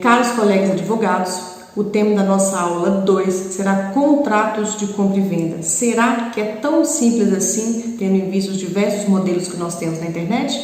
Caros colegas advogados, o tema da nossa aula 2 será contratos de compra e venda. Será que é tão simples assim, tendo em vista os diversos modelos que nós temos na internet?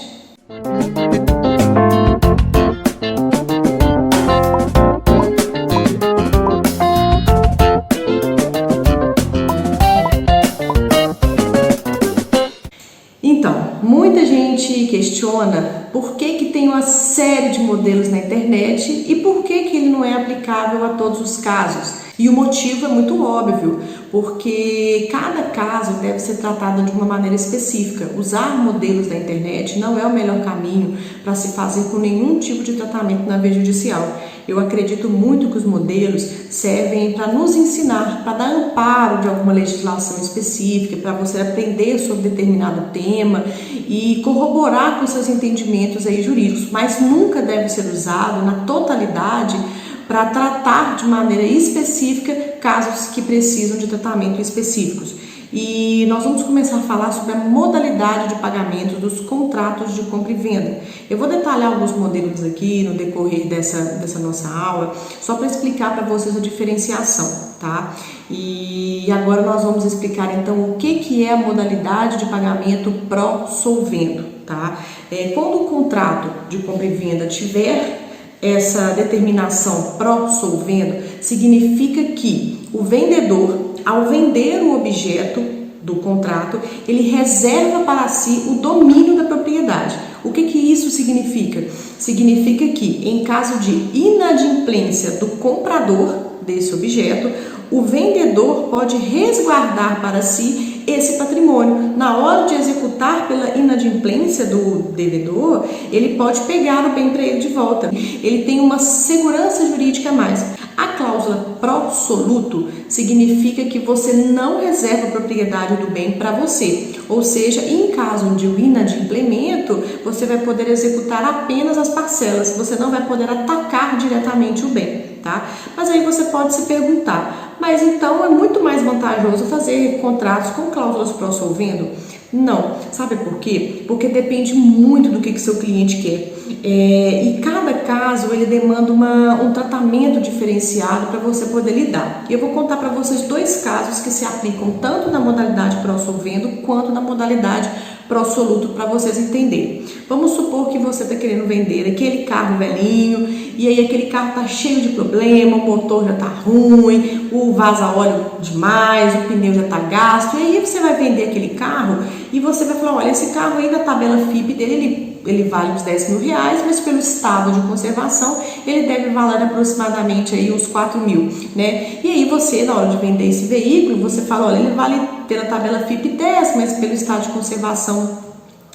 Então, muita gente questiona por que tem uma série de modelos na internet e por que ele não é aplicável a todos os casos. E o motivo é muito óbvio, porque cada caso deve ser tratado de uma maneira específica. Usar modelos da internet não é o melhor caminho para se fazer com nenhum tipo de tratamento na via judicial. Eu acredito muito que os modelos servem para nos ensinar, para dar amparo de alguma legislação específica, para você aprender sobre determinado tema e corroborar com seus entendimentos aí jurídicos, mas nunca deve ser usado na totalidade para tratar de maneira específica casos que precisam de tratamento específicos. E nós vamos começar a falar sobre a modalidade de pagamento dos contratos de compra e venda. Eu vou detalhar alguns modelos aqui no decorrer dessa nossa aula, só para explicar para vocês a diferenciação, tá? E agora nós vamos explicar então o que é a modalidade de pagamento pró-solvendo, tá? Quando o contrato de compra e venda tiver essa determinação pró-solvendo, significa que o vendedor, ao vender o objeto do contrato, ele reserva para si o domínio da propriedade. O que isso significa? Significa que, em caso de inadimplência do comprador desse objeto, o vendedor pode resguardar para si esse patrimônio. Na hora de executar pela inadimplência do devedor, ele pode pegar o bem para ele de volta. Ele tem uma segurança jurídica a mais. A cláusula pró-soluto significa que você não reserva a propriedade do bem para você. Ou seja, em caso de inadimplemento, você vai poder executar apenas as parcelas. Você não vai poder atacar diretamente o bem, tá? Mas aí você pode se perguntar, mas então é muito mais vantajoso fazer contratos com cláusulas pró-solvendo? Não. Sabe por quê? Porque depende muito do que seu cliente quer. E cada caso ele demanda um tratamento diferenciado para você poder lidar. E eu vou contar para vocês dois casos que se aplicam tanto na modalidade pró-solvendo quanto na modalidade pró-soluto para vocês entenderem. Vamos supor que você está querendo vender aquele carro velhinho e aí aquele carro está cheio de problema, o motor já está ruim, o vaza-óleo demais, o pneu já está gasto, e aí você vai vender aquele carro e você vai falar, olha, esse carro aí da tabela FIP dele, ele vale uns 10 mil reais, mas pelo estado de conservação ele deve valer aproximadamente aí uns 4 mil, né? E aí você, na hora de vender esse veículo, você fala, olha, ele vale pela tabela FIP 10, mas pelo estado de conservação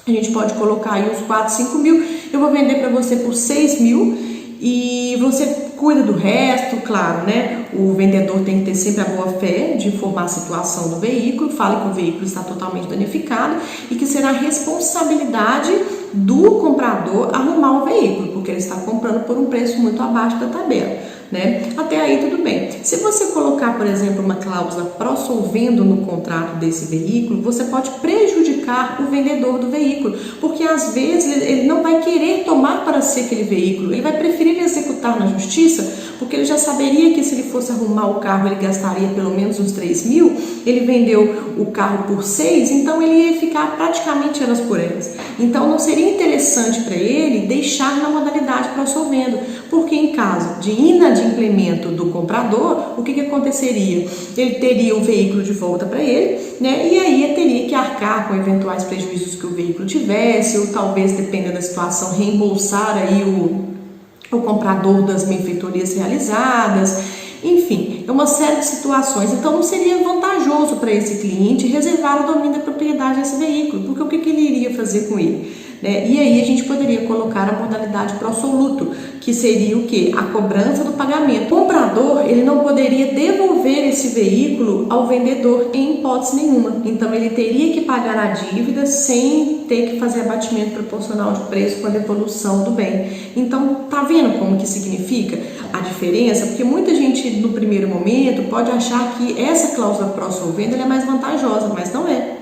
a gente pode colocar aí uns 4, 5 mil, eu vou vender para você por 6 mil e você cuida do resto, claro, né? O vendedor tem que ter sempre a boa fé de informar a situação do veículo, fala que o veículo está totalmente danificado e que será responsabilidade do comprador arrumar o veículo, porque ele está comprando por um preço muito abaixo da tabela, né? Até aí tudo bem. Se você colocar, por exemplo, uma cláusula pró-solvendo no contrato desse veículo, você pode prejudicar o vendedor do veículo, porque às vezes ele não vai querer tomar para si aquele veículo, ele vai preferir executar na justiça, porque ele já saberia que se ele fosse arrumar o carro ele gastaria pelo menos uns 3 mil, ele vendeu o carro por 6, então ele ia ficar praticamente elas por elas. Então não seria interessante para ele deixar na modalidade pró-solvendo, porque em caso de inadimplemento do comprador, o que aconteceria? Ele teria o veículo de volta para ele, né? E aí ele teria que arcar com eventuais prejuízos que o veículo tivesse, ou talvez, dependendo da situação, reembolsar aí o comprador das benfeitorias realizadas. Enfim, é uma série de situações. Então não seria vantajoso para esse cliente reservar o domínio da propriedade desse veículo, porque o que ele iria fazer com ele? Né? E aí a gente poderia colocar a modalidade pró-soluto, que seria o quê? A cobrança do pagamento. O comprador, ele não poderia devolver esse veículo ao vendedor em hipótese nenhuma. Então ele teria que pagar a dívida sem ter que fazer abatimento proporcional de preço com a devolução do bem. Então, tá vendo como que significa a diferença? Porque muita gente no primeiro momento pode achar que essa cláusula pró-solvendo é mais vantajosa, mas não é.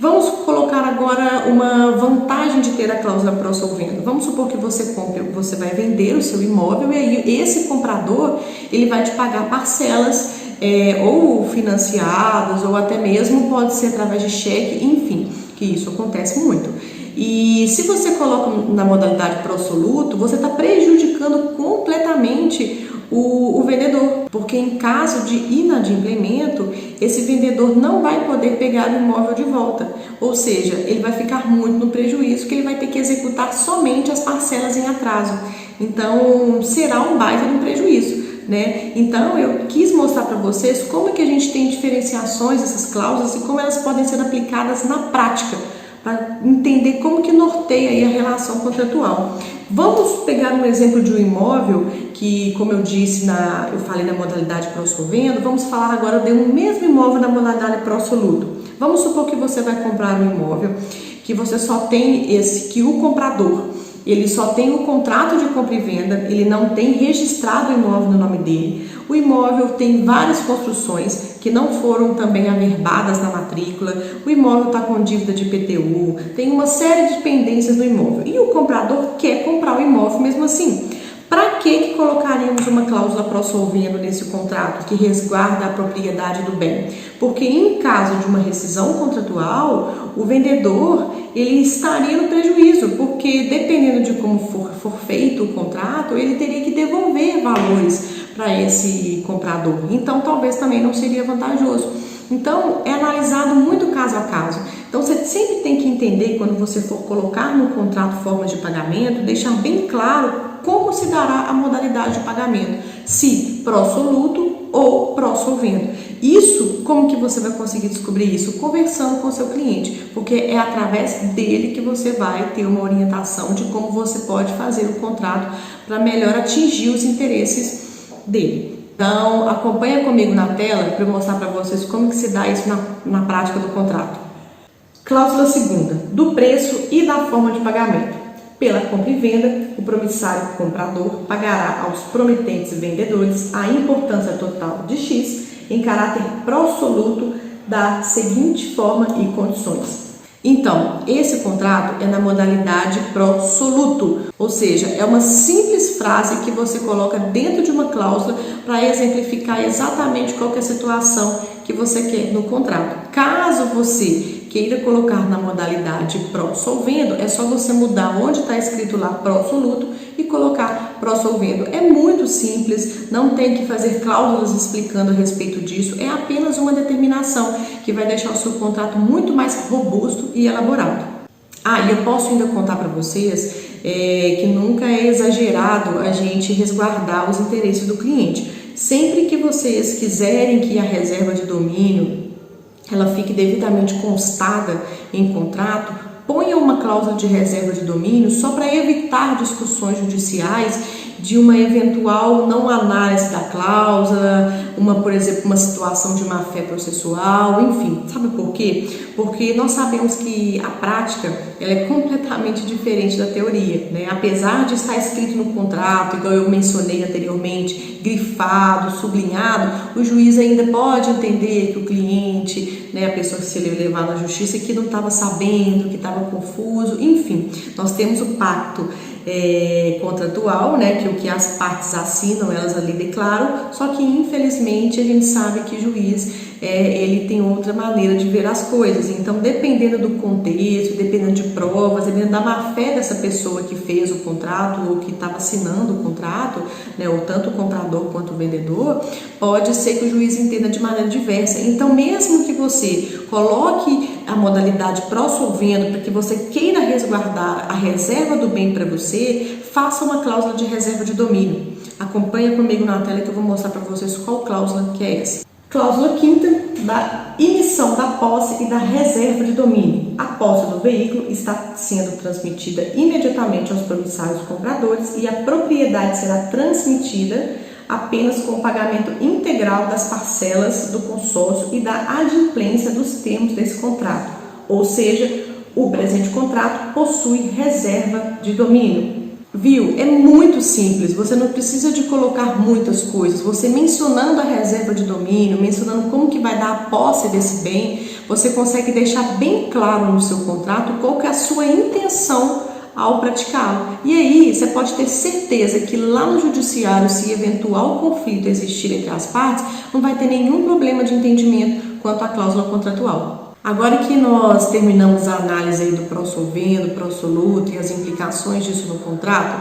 Vamos colocar agora uma vantagem de ter a cláusula pró-solvendo. Vamos supor que você vai vender o seu imóvel e aí esse comprador ele vai te pagar parcelas ou financiadas ou até mesmo pode ser através de cheque, enfim, que isso acontece muito. E se você coloca na modalidade pró-soluto, você está prejudicando completamente o vendedor, porque em caso de inadimplemento, esse vendedor não vai poder pegar o imóvel de volta, ou seja, ele vai ficar muito no prejuízo, que ele vai ter que executar somente as parcelas em atraso, então será um baita de um prejuízo, né? Então eu quis mostrar para vocês como é que a gente tem diferenciações dessas cláusulas e como elas podem ser aplicadas na prática, para entender como que norteia aí a relação contratual. Vamos pegar um exemplo de um imóvel que, como eu disse, eu falei na modalidade pró-solvendo, vamos falar agora de um mesmo imóvel na modalidade pró-soluto. Vamos supor que você vai comprar um imóvel que você só tem que o comprador, ele só tem o contrato de compra e venda, ele não tem registrado o imóvel no nome dele. O imóvel tem várias construções que não foram também averbadas na matrícula, o imóvel está com dívida de IPTU, tem uma série de pendências no imóvel e o comprador quer comprar o imóvel mesmo assim. Para que colocaríamos uma cláusula pró-solvendo nesse contrato que resguarda a propriedade do bem? Porque em caso de uma rescisão contratual, o vendedor ele estaria no prejuízo, porque dependendo de como for feito o contrato, ele teria que devolver valores para esse comprador. Então, talvez também não seria vantajoso. Então, é analisado muito caso a caso. Então, você sempre tem que entender, quando você for colocar no contrato forma de pagamento, deixar bem claro como se dará a modalidade de pagamento, se pró-soluto ou pró-solvendo. Isso, como que você vai conseguir descobrir isso? Conversando com o seu cliente, porque é através dele que você vai ter uma orientação de como você pode fazer o contrato para melhor atingir os interesses dele. Então, acompanha comigo na tela para eu mostrar para vocês como que se dá isso na prática do contrato. Cláusula segunda, do preço e da forma de pagamento. Pela compra e venda, o promissário comprador pagará aos prometentes vendedores a importância total de X em caráter pró-soluto da seguinte forma e condições. Então, esse contrato é na modalidade pró-soluto, ou seja, é uma simples frase que você coloca dentro de uma cláusula para exemplificar exatamente qual que é a situação que você quer no contrato. Caso você queira colocar na modalidade pró-solvendo, é só você mudar onde está escrito lá pró-soluto e colocar pró-solvendo. É muito simples, não tem que fazer cláusulas explicando a respeito disso, é apenas uma determinação que vai deixar o seu contrato muito mais robusto e elaborado. E eu posso ainda contar para vocês que nunca é exagerado a gente resguardar os interesses do cliente. Sempre que vocês quiserem que a reserva de domínio ela fique devidamente constada em contrato, ponha uma cláusula de reserva de domínio só para evitar discussões judiciais de uma eventual não análise da cláusula, por exemplo, uma situação de má-fé processual, enfim. Sabe por quê? Porque nós sabemos que a prática ela é completamente diferente da teoria, né? Apesar de estar escrito no contrato, igual eu mencionei anteriormente, grifado, sublinhado, o juiz ainda pode entender que o cliente, né, a pessoa que se levar na justiça, que não estava sabendo, que estava confuso, enfim. Nós temos o pacto contratual, né, que o que as partes assinam, elas ali declaram, só que infelizmente a gente sabe que o juiz ele tem outra maneira de ver as coisas, então dependendo do contexto, dependendo de provas, dependendo da má-fé dessa pessoa que fez o contrato ou que estava assinando o contrato, né, ou tanto o comprador quanto o vendedor, pode ser que o juiz entenda de maneira diversa. Então mesmo que você coloque a modalidade pró-solvendo para que você queira resguardar a reserva do bem para você, faça uma cláusula de reserva de domínio. Acompanha comigo na tela que eu vou mostrar para vocês qual cláusula que é essa. Cláusula quinta, da emissão da posse e da reserva de domínio. A posse do veículo está sendo transmitida imediatamente aos promissários compradores e a propriedade será transmitida apenas com o pagamento integral das parcelas do consórcio e da adimplência dos termos desse contrato. Ou seja, o presente contrato possui reserva de domínio. Viu? É muito simples, você não precisa de colocar muitas coisas. Você mencionando a reserva de domínio, mencionando como que vai dar a posse desse bem, você consegue deixar bem claro no seu contrato qual que é a sua intenção ao praticá-lo. E aí você pode ter certeza que lá no judiciário, se eventual conflito existir entre as partes, não vai ter nenhum problema de entendimento quanto à cláusula contratual. Agora que nós terminamos a análise aí do pró-solvendo, pró-soluto e as implicações disso no contrato,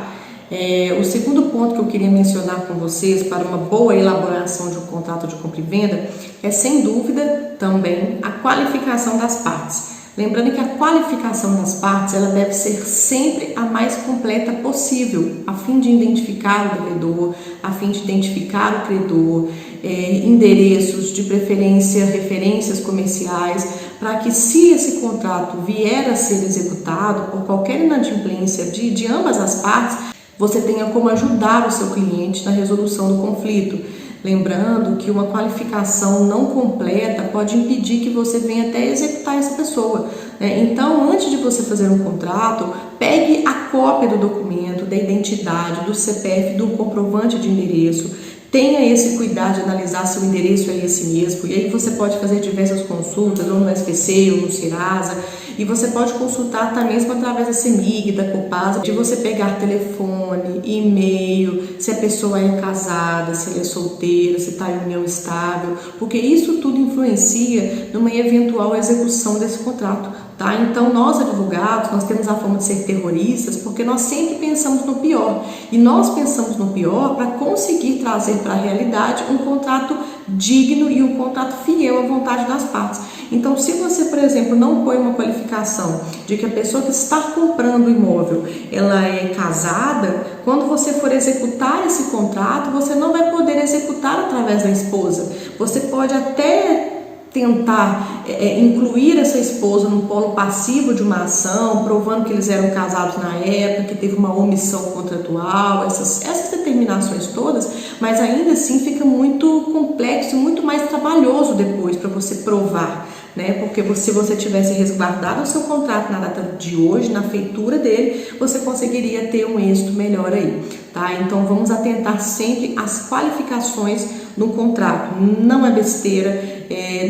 o segundo ponto que eu queria mencionar com vocês para uma boa elaboração de um contrato de compra e venda é, sem dúvida, também a qualificação das partes. Lembrando que a qualificação das partes ela deve ser sempre a mais completa possível, a fim de identificar o devedor, a fim de identificar o credor, endereços, de preferência, referências comerciais, para que se esse contrato vier a ser executado por qualquer inadimplência de ambas as partes, você tenha como ajudar o seu cliente na resolução do conflito. Lembrando que uma qualificação não completa pode impedir que você venha até executar essa pessoa. Então, antes de você fazer um contrato, pegue a cópia do documento, da identidade, do CPF, do comprovante de endereço. Tenha esse cuidado de analisar se o endereço é esse mesmo. E aí você pode fazer diversas consultas, ou no SPC, ou no Serasa. E você pode consultar até mesmo através da CEMIG, da Copasa, de você pegar telefone, e-mail, se a pessoa é casada, se ela é solteira, se está em união estável, porque isso tudo influencia numa eventual execução desse contrato. Tá? Então, nós advogados, nós temos a fama de ser terroristas porque nós sempre pensamos no pior. E nós pensamos no pior para conseguir trazer para a realidade um contrato digno e um contrato fiel à vontade das partes. Então, se você, por exemplo, não põe uma qualificação de que a pessoa que está comprando o imóvel, ela é casada, quando você for executar esse contrato, você não vai poder executar através da esposa. Você pode até tentar incluir essa esposa no polo passivo de uma ação, provando que eles eram casados na época, que teve uma omissão contratual, essas determinações todas, mas ainda assim fica muito complexo, muito mais trabalhoso depois para você provar, né? Porque se você tivesse resguardado o seu contrato na data de hoje, na feitura dele, você conseguiria ter um êxito melhor aí, tá? Então vamos atentar sempre às qualificações no contrato. Não é besteira,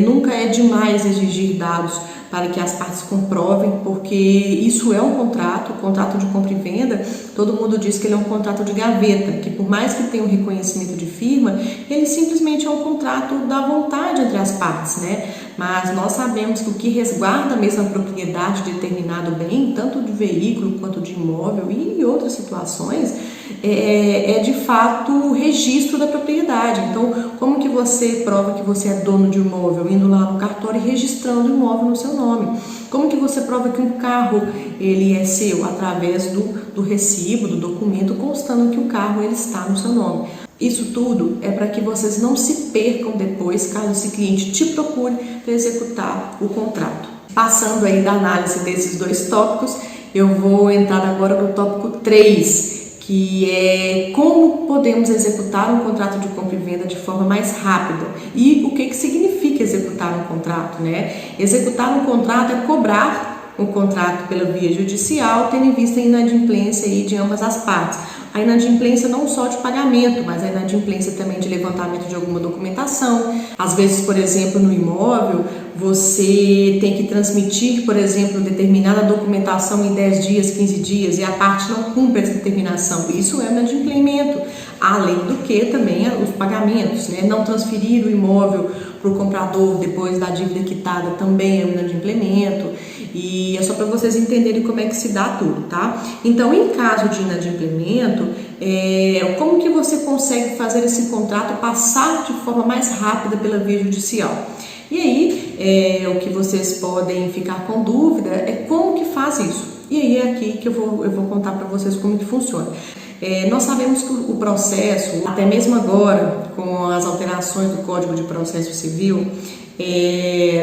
nunca é demais exigir dados para que as partes comprovem, porque isso é um contrato, o contrato de compra e venda, todo mundo diz que ele é um contrato de gaveta, que por mais que tenha um reconhecimento de firma, ele simplesmente é um contrato da vontade entre as partes, né? Mas nós sabemos que o que resguarda mesmo a propriedade de determinado bem, tanto de veículo quanto de imóvel e em outras situações, é de fato o registro da propriedade. Então, como que você prova que você é dono de um imóvel? Indo lá no cartório e registrando o imóvel no seu nome. Como que você prova que um carro ele é seu? Através do recibo, do documento constando que o carro ele está no seu nome. Isso tudo é para que vocês não se percam depois, caso esse cliente te procure para executar o contrato. Passando aí da análise desses dois tópicos, eu vou entrar agora no tópico 3, que é como podemos executar um contrato de compra e venda de forma mais rápida. E o que significa executar um contrato, né? Executar um contrato é cobrar um contrato pela via judicial, tendo em vista a inadimplência aí de ambas as partes. A inadimplência não só de pagamento, mas a inadimplência também de levantamento de alguma documentação. Às vezes, por exemplo, no imóvel, você tem que transmitir, por exemplo, determinada documentação em 10 dias, 15 dias, e a parte não cumpre essa determinação. Isso é inadimplemento. Além do que também os pagamentos, né? Não transferir o imóvel para o comprador depois da dívida quitada também é inadimplemento. E é só para vocês entenderem como é que se dá tudo, tá? Então, em caso de inadimplemento, como que você consegue fazer esse contrato passar de forma mais rápida pela via judicial? E aí, o que vocês podem ficar com dúvida é como que faz isso. E aí é aqui que eu vou contar para vocês como que funciona. Nós sabemos que o processo, até mesmo agora, com as alterações do Código de Processo Civil,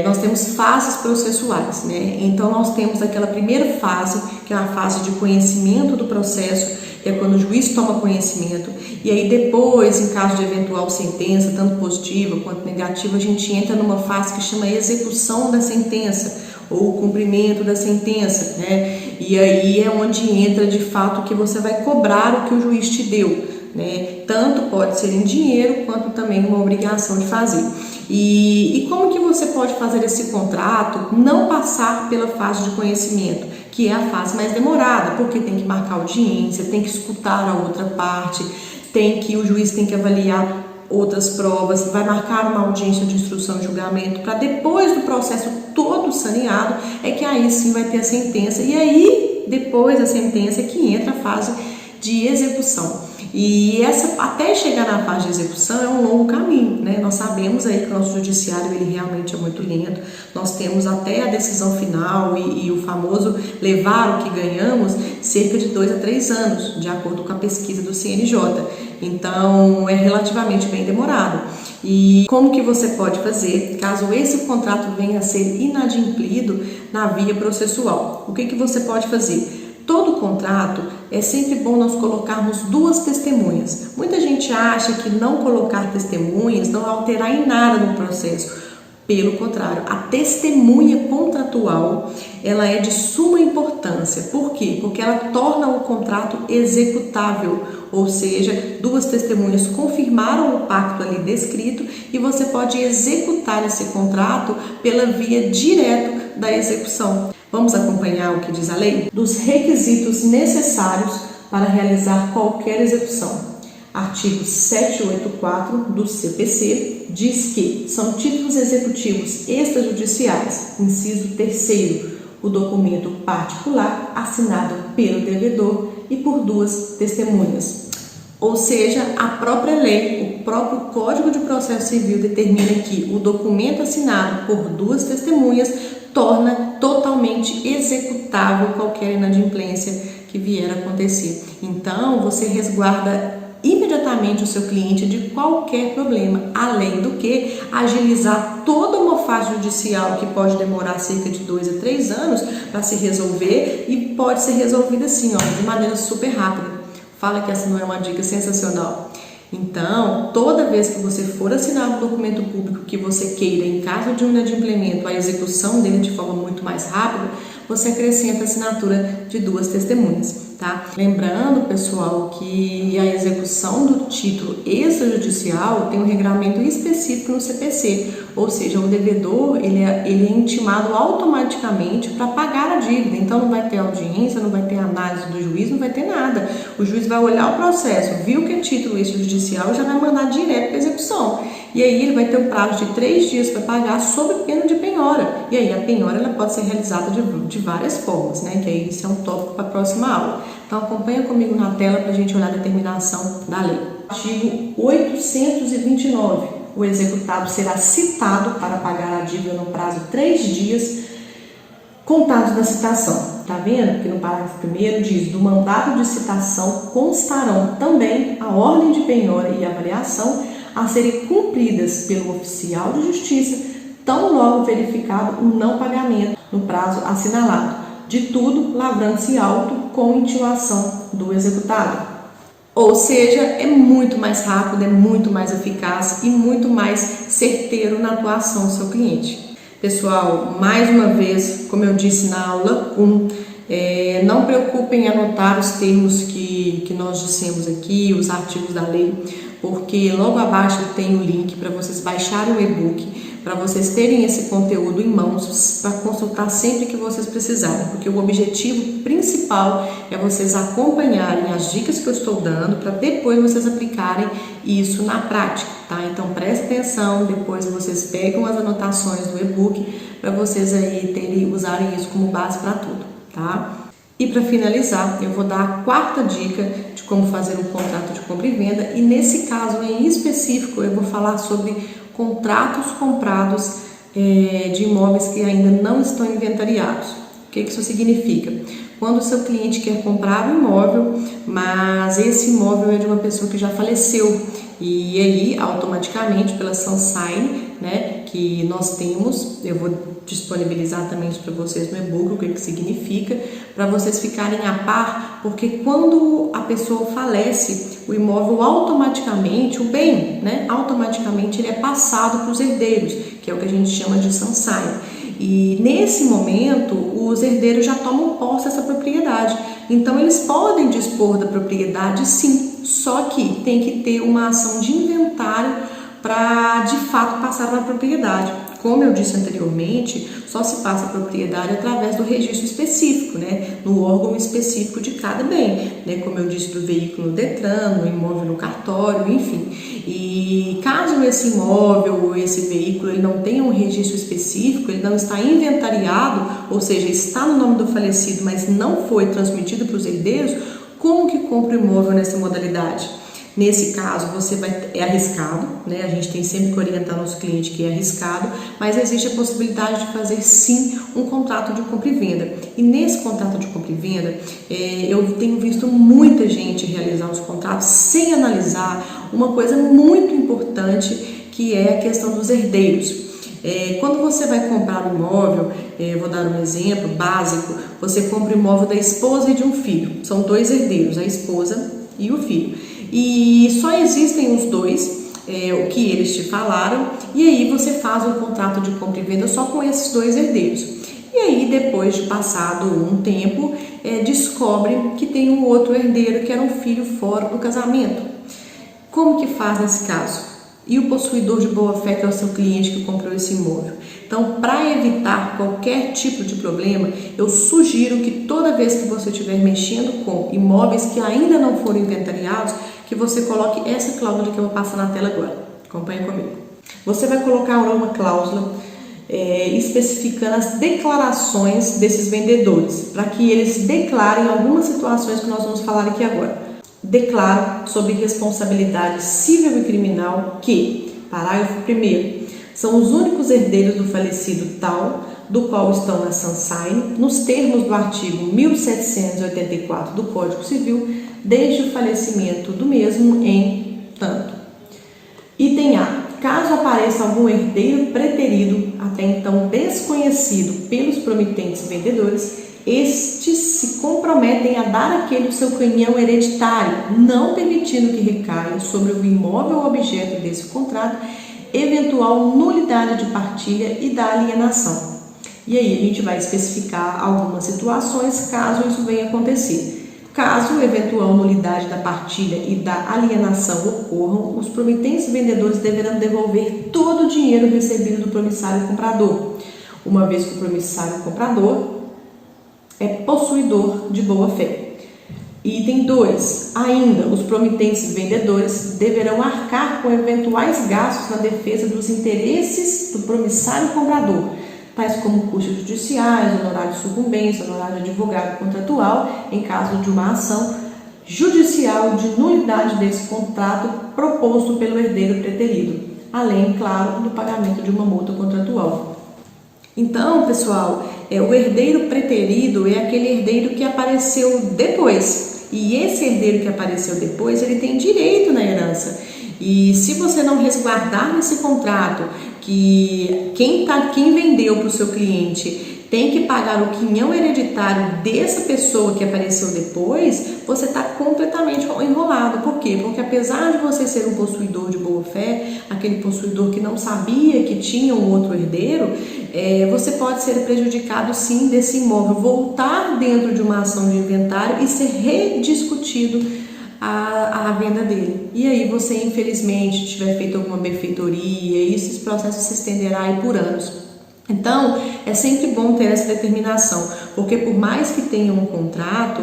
nós temos fases processuais, né? Então nós temos aquela primeira fase, que é a fase de conhecimento do processo, que é quando o juiz toma conhecimento, e aí depois, em caso de eventual sentença, tanto positiva quanto negativa, a gente entra numa fase que chama execução da sentença, ou o cumprimento da sentença, né? E aí é onde entra de fato que você vai cobrar o que o juiz te deu, né? Tanto pode ser em dinheiro quanto também uma obrigação de fazer. E como que você pode fazer esse contrato, não passar pela fase de conhecimento, que é a fase mais demorada, porque tem que marcar audiência, tem que escutar a outra parte, o juiz tem que avaliar outras provas, vai marcar uma audiência de instrução e julgamento, para depois do processo todo saneado, é que aí sim vai ter a sentença, e aí depois da sentença é que entra a fase de execução. E até chegar na fase de execução é um longo caminho, né? Nós sabemos aí que o nosso judiciário ele realmente é muito lento, nós temos até a decisão final e o famoso levar o que ganhamos cerca de 2 a 3 anos, de acordo com a pesquisa do CNJ. Então é relativamente bem demorado. E como que você pode fazer caso esse contrato venha a ser inadimplido na via processual? O que você pode fazer? Todo contrato é sempre bom nós colocarmos 2 testemunhas. Muita gente acha que não colocar testemunhas não vai alterar em nada no processo. Pelo contrário, a testemunha contratual ela é de suma importância. Por quê? Porque ela torna o contrato executável, ou seja, 2 testemunhas confirmaram o pacto ali descrito e você pode executar esse contrato pela via direto da execução. Vamos acompanhar o que diz a lei? Dos requisitos necessários para realizar qualquer execução. Artigo 784 do CPC diz que são títulos executivos extrajudiciais, inciso 3º, o documento particular assinado pelo devedor e por 2 testemunhas. Ou seja, a própria lei, o próprio Código de Processo Civil determina que o documento assinado por 2 testemunhas torna totalmente executável qualquer inadimplência que vier a acontecer. Então, você resguarda imediatamente o seu cliente de qualquer problema, além do que agilizar toda uma fase judicial que pode demorar cerca de 2 a 3 anos para se resolver e pode ser resolvida assim, de maneira super rápida. Fala que essa não é uma dica sensacional. Então, toda vez que você for assinar um documento público que você queira, em caso de um inadimplemento, a execução dele de forma muito mais rápida, você acrescenta a assinatura de 2 testemunhas, tá? Lembrando, pessoal, que a execução do título extrajudicial tem um regramento específico no CPC, ou seja, o devedor ele é intimado automaticamente para pagar a dívida, então não vai ter audiência, não vai ter análise do juiz, não vai ter nada. O juiz vai olhar o processo, viu que é título extrajudicial, já vai mandar direto para execução. E aí ele vai ter um prazo de 3 dias para pagar sob pena de penhora. E aí a penhora ela pode ser realizada de várias formas, né? Que aí isso é um tópico para a próxima aula. Então acompanha comigo na tela para a gente olhar a determinação da lei. Artigo 829. O executado será citado para pagar a dívida no prazo de 3 dias contados da citação. Tá vendo que no parágrafo 1º diz: do mandado de citação constarão também a ordem de penhora e avaliação a serem cumpridas pelo oficial de justiça, tão logo verificado o não pagamento no prazo assinalado, de tudo lavrando-se auto com intimação do executado. Ou seja, é muito mais rápido, é muito mais eficaz e muito mais certeiro na atuação do seu cliente. Pessoal, mais uma vez, como eu disse na aula 1, não preocupem em anotar os termos que nós dissemos aqui, os artigos da lei, porque logo abaixo tem o link para vocês baixarem o e-book, para vocês terem esse conteúdo em mãos, para consultar sempre que vocês precisarem, porque o objetivo principal é vocês acompanharem as dicas que eu estou dando, para depois vocês aplicarem isso na prática, tá? Então preste atenção, depois vocês pegam as anotações do e-book, para vocês aí usarem isso como base para tudo, tá? E para finalizar, eu vou dar a 4ª dica de como fazer um contrato de compra e venda, e nesse caso em específico eu vou falar sobre contratos comprados de imóveis que ainda não estão inventariados. O que isso significa? Quando o seu cliente quer comprar um imóvel, mas esse imóvel é de uma pessoa que já faleceu, e aí automaticamente pela Sunshine, né, que nós temos, eu vou disponibilizar também isso para vocês no e-book, o que significa, para vocês ficarem a par, porque quando a pessoa falece, o imóvel automaticamente, o bem, né, automaticamente ele é passado para os herdeiros, que é o que a gente chama de Sunshine. E nesse momento, os herdeiros já tomam posse dessa propriedade. Então, eles podem dispor da propriedade, sim, só que tem que ter uma ação de inventário para, de fato, passar na propriedade. Como eu disse anteriormente, só se passa a propriedade através do registro específico, né? No órgão específico de cada bem, né? Como eu disse, do veículo no Detran, no imóvel no cartório, enfim. E caso esse imóvel ou esse veículo ele não tenha um registro específico, ele não está inventariado, ou seja, está no nome do falecido, mas não foi transmitido para os herdeiros, como que compra o imóvel nessa modalidade? Nesse caso, é arriscado, né? A gente tem sempre que orientar nosso cliente que é arriscado, mas existe a possibilidade de fazer sim um contrato de compra e venda. E nesse contrato de compra e venda, eu tenho visto muita gente realizar os contratos sem analisar uma coisa muito importante, que é a questão dos herdeiros. Quando você vai comprar um imóvel, vou dar um exemplo básico, você compra o imóvel da esposa e de um filho. São dois herdeiros, a esposa e o filho. E só existem os dois, o que eles te falaram, e aí você faz um contrato de compra e venda só com esses dois herdeiros. E aí, depois de passado um tempo, descobre que tem um outro herdeiro que era um filho fora do casamento. Como que faz nesse caso? E o possuidor de boa-fé, que é o seu cliente que comprou esse imóvel. Então, para evitar qualquer tipo de problema, eu sugiro que toda vez que você estiver mexendo com imóveis que ainda não foram inventariados, que você coloque essa cláusula que eu vou passar na tela agora. Acompanhe comigo. Você vai colocar uma cláusula especificando as declarações desses vendedores, para que eles declarem algumas situações que nós vamos falar aqui agora. Declaro sobre responsabilidade civil e criminal que, parágrafo 1º, são os únicos herdeiros do falecido tal, do qual estão na Sansaine, nos termos do artigo 1784 do Código Civil, desde o falecimento do mesmo em tanto. Item A. Caso apareça algum herdeiro preterido, até então desconhecido pelos promitentes vendedores, estes se comprometem a dar àquele o seu canhão hereditário, não permitindo que recaia sobre o imóvel ou objeto desse contrato eventual nulidade de partilha e da alienação. E aí a gente vai especificar algumas situações caso isso venha acontecer. Caso eventual nulidade da partilha e da alienação ocorram, os promitentes vendedores deverão devolver todo o dinheiro recebido do promissário comprador, uma vez que o promissário comprador é possuidor de boa-fé. Item 2. Ainda, os promitentes vendedores deverão arcar com eventuais gastos na defesa dos interesses do promissário comprador, tais como custos judiciais, honorário de sucumbência, honorário de advogado contratual, em caso de uma ação judicial de nulidade desse contrato proposto pelo herdeiro preterido, além, claro, do pagamento de uma multa contratual. Então, pessoal, o herdeiro preterido é aquele herdeiro que apareceu depois. E esse herdeiro que apareceu depois, ele tem direito na herança. E se você não resguardar nesse contrato que quem vendeu para o seu cliente tem que pagar o quinhão hereditário dessa pessoa que apareceu depois, você está completamente enrolado. Por quê? Porque apesar de você ser um possuidor de boa-fé, aquele possuidor que não sabia que tinha um outro herdeiro, você pode ser prejudicado sim desse imóvel, voltar dentro de uma ação de inventário e ser rediscutido a venda dele. E aí você, infelizmente, tiver feito alguma benfeitoria, e esse processo se estenderá aí por anos. Então, é sempre bom ter essa determinação, porque por mais que tenha um contrato,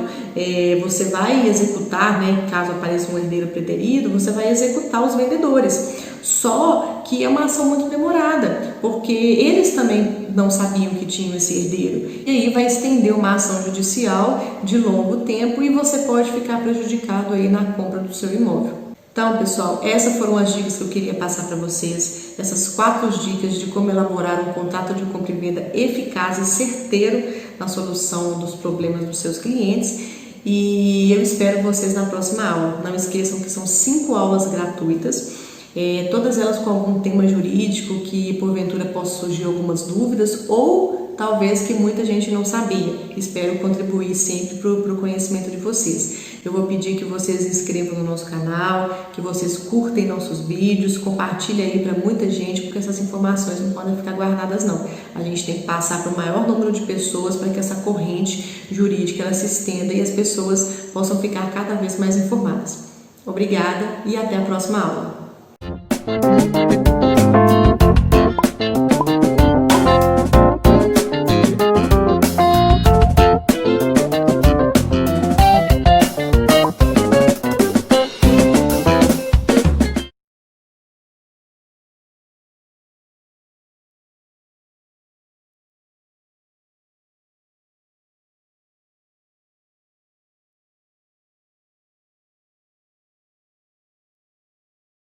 você vai executar, né, caso apareça um herdeiro preterido, você vai executar os vendedores. Só que é uma ação muito demorada, porque eles também não sabiam que tinham esse herdeiro. E aí vai estender uma ação judicial de longo tempo e você pode ficar prejudicado aí na compra do seu imóvel. Então, pessoal, essas foram as dicas que eu queria passar para vocês, essas 4 dicas de como elaborar um contrato de compra e venda eficaz e certeiro na solução dos problemas dos seus clientes. E eu espero vocês na próxima aula. Não esqueçam que são 5 aulas gratuitas, todas elas com algum tema jurídico que porventura possa surgir algumas dúvidas ou talvez que muita gente não sabia. Espero contribuir sempre para o conhecimento de vocês. Eu vou pedir que vocês se inscrevam no nosso canal, que vocês curtem nossos vídeos, compartilhem aí para muita gente, porque essas informações não podem ficar guardadas não. A gente tem que passar para o maior número de pessoas para que essa corrente jurídica ela se estenda e as pessoas possam ficar cada vez mais informadas. Obrigada e até a próxima aula.